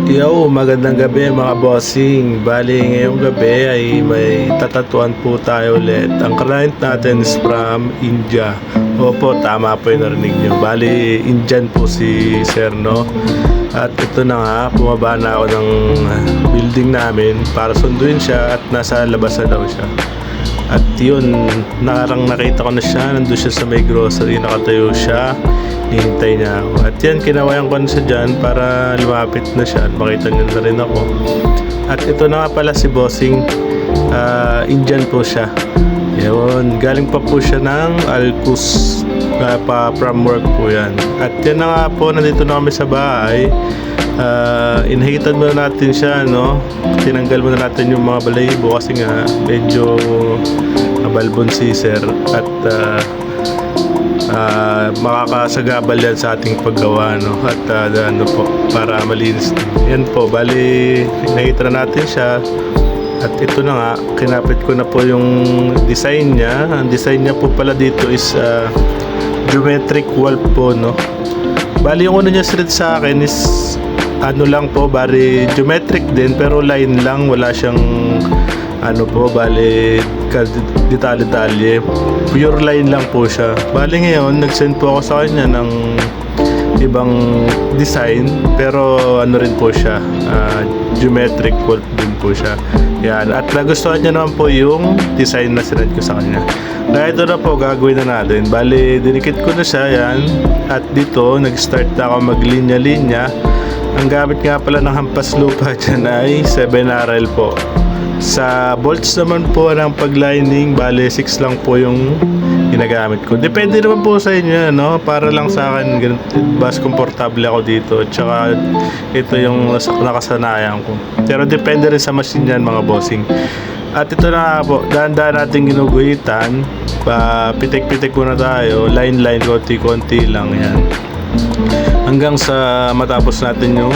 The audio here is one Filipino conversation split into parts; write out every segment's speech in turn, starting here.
Yo, magandang gabi mga bossing. Bali, ngayong gabi ay may tatatuan po tayo ulit. Ang client natin is from India. Opo, tama po yung narinig nyo. Bali, Indian po si Sir, no? At ito na nga, bumaba na ako ng building namin para sunduin siya at nasa labas na daw siya. At yun, nakita ko na siya. Nandun siya sa may grocery, nakatayo siya. Hihintay niya ako. At yan, kinawayan ko na siya dyan para lumapit na siya at makita niya na rin ako. At ito na nga pala si Bossing. Indian po siya. Yun, galing pa po siya ng Alcus. From work po yan. At yan na nga po, nandito na kami sa bahay. Inhigitan muna natin siya, no? Tinanggal muna natin yung mga balahibo kasi nga medyo mabalbon si Sir. At makakasagabal yan sa ating paggawa, no? At ano po, para malinis. Yan po, bali nakita na natin siya. At ito na nga, kinapit ko na po yung design niya. Ang design niya po pala dito is geometric wall po, no? Bali yung una niya set sa akin is ano lang po, bali geometric din pero line lang, wala siyang ano po, bali detalye, pure line lang po siya. Bali ngayon, nag-send po ako sa kanya ng ibang design pero ano rin po siya, geometric wall din po siya. Yan, at nagustuhan niya naman po yung design na sinend ko sa kanya. Kaya ito na po, gagawin na natin. Bali, dinikit ko na siya, yan. At dito, nag-start na ako maglinya-linya. Ang gamit nga pala ng hampas lupa dyan ay 7RL po. Sa bolts naman po ng paglining, bali 6 lang po yung ginagamit ko. Depende naman po sa inyo, no? Para lang sa akin, mas komportable ako dito. Tsaka ito yung nakasanayan ko. Pero depende rin sa machine yan, mga bossing. At ito na po, dahan-dahan natin ginuguhitan. Pitik-pitik muna tayo. Line-line, konti-konti lang yan. Hanggang sa matapos natin yung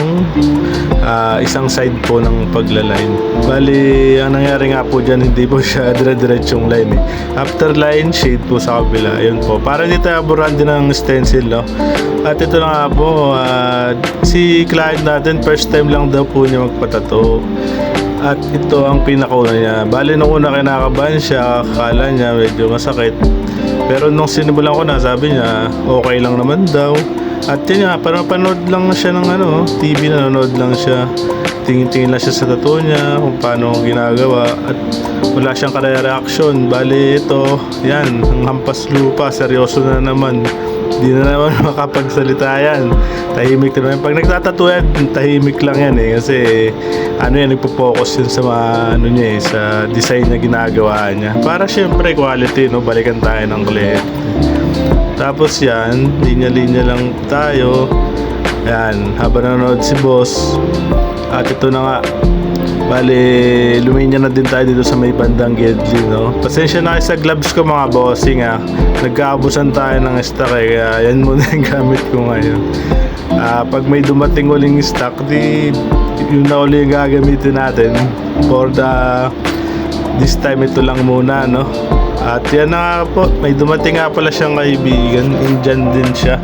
isang side po ng paglaline. Bali, ang nangyari nga po dyan, hindi po siya dire-diretsong line eh. After line, shade po sa kabila. Ayun po. Para hindi tayo aburan din ng stencil, no? At ito na nga po, si client natin, first time lang daw po niya magpatato. At ito ang pinakauna niya. Bali, nung una kinakabahan siya, akala niya medyo masakit. Pero nung sinimulan ko na, sabi niya, okay lang naman daw. At yun nga, parang panood lang siya ng TV, nanonood lang siya. Tingin-tingin lang siya sa tattoo niya, kung paano ginagawa. At wala siyang reaction. Bali, ito, yan, ang hampas lupa, seryoso na naman. Di na naman makapagsalita yan. Tahimik na naman. Pag nagtatattoo yan, tahimik lang yan eh. Kasi, nagpo-focus yun sa mga, niya eh, sa design na ginagawa niya. Para syempre, quality, no? Balikan tayo ng client. Tapos yan, linya-linya lang tayo. Yan, habang nanonood si boss. At ito na nga, bali, luminya na din tayo dito sa may bandang gilid, no? Pasensya na kayo sa gloves ko, mga bossing, ha. Nagkaabusan tayo ng stock eh, kaya yan muna yung gamit ko ngayon. Pag may dumating uling stock, yun na uli yung gagamitin natin. For this time, ito lang muna, no? At yan na nga po, may dumating nga pala siyang kaibigan, Indian din siya.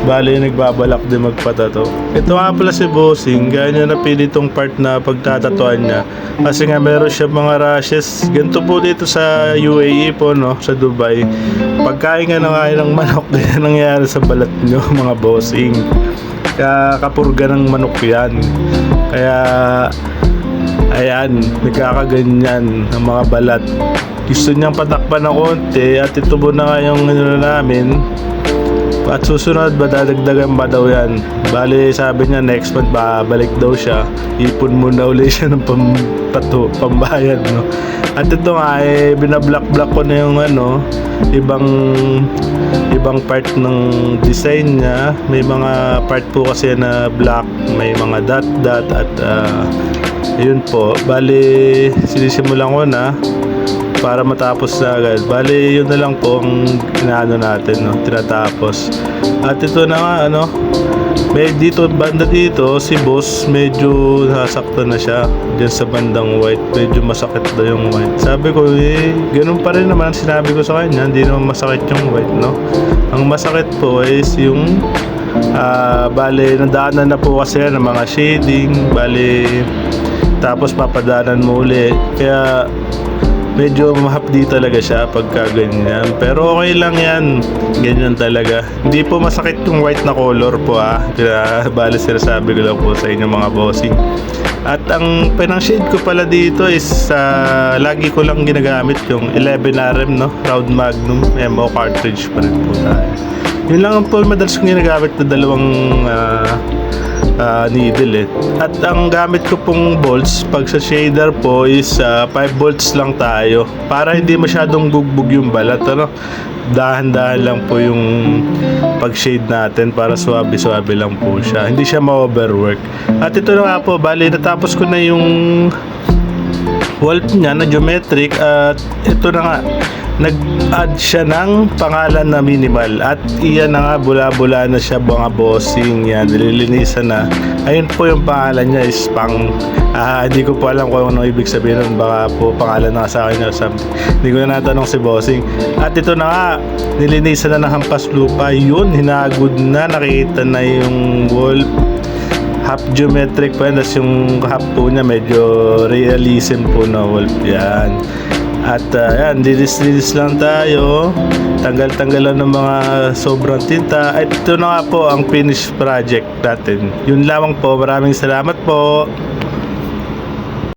Bali, nagbabalak din magpatato. Ito nga pala si Bossing, kaya niya napili itong part na pagtatatuan niya. Kasi nga meron siya mga rashes. Ganito po dito sa UAE po, no, sa Dubai. Pagkain nga na kain ng manok, ganyan nangyayari sa balat nyo, mga Bossing. Kaya kapurga ng manok yan. Kaya, ayan, nagkakaganyan ang mga balat. Gusto niyang patakpan ng konti at ito po na nga yung namin. At susunod, dadagdagan ba daw yan? Bali, sabi niya next month babalik daw siya. Ipon muna ulit siya ng pambayad, no? At ito nga, binablock-block ko na yung ibang part ng design niya. May mga part po kasi na black, may mga dot at yun po. Bali, sinisimulan ko na para matapos na agad. Bali, yun na lang po ang inaano natin, no? Tinatapos. At ito na nga, may banda dito, si boss, medyo nasaktan na siya dyan sa bandang white. Medyo masakit daw yung white. Sabi ko, ganun pa rin naman sinabi ko sa kanya, hindi naman masakit yung white, no? Ang masakit po is yung Bale, nadaanan na po kasi yan ng mga shading. Bale, tapos papadaanan mo uli. Kaya medyo mahapdi talaga siya pagka ganyan. Pero okay lang yan. Ganyan talaga. Hindi po masakit yung white na color po Kaya bale sinasabi ko lang po sa inyo mga bossing. At ang pinang-shade ko pala dito is lagi ko lang ginagamit yung 11RM, no? Round Magnum MO cartridge pa rin po tayo. Yun lang po madalas kong ginagamit na dalawang needle At ang gamit ko pong bolts pag sa shader po is 5 volts lang tayo para hindi masyadong bugbog yung balat, ano? Dahan-dahan lang po yung pag-shade natin para swabe-swabe lang po siya. Hindi siya ma-overwork. At ito na nga po, bali natapos ko na yung wall niya na geometric at ito na nga nag-add siya ng pangalan na minimal at iyan na nga bula-bula na siya mga bossing yan, nililinisan na. Ayun po yung pangalan niya is pang hindi ko po alam kung ano ibig sabihin nun, baka po pangalan na sa akin or something, hindi ko na natanong si bossing. At ito na nga nilinisan na ng hampas lupa, yun hinagod na, nakita na yung wall half geometric pa yan, tapos yung half po niya medyo realism po na wall yan. At yan, dilis-dilis lang tayo. Tanggal-tanggal lang ng mga sobrang tinta. At ito na nga po ang finished project natin. Yun lamang po. Maraming salamat po.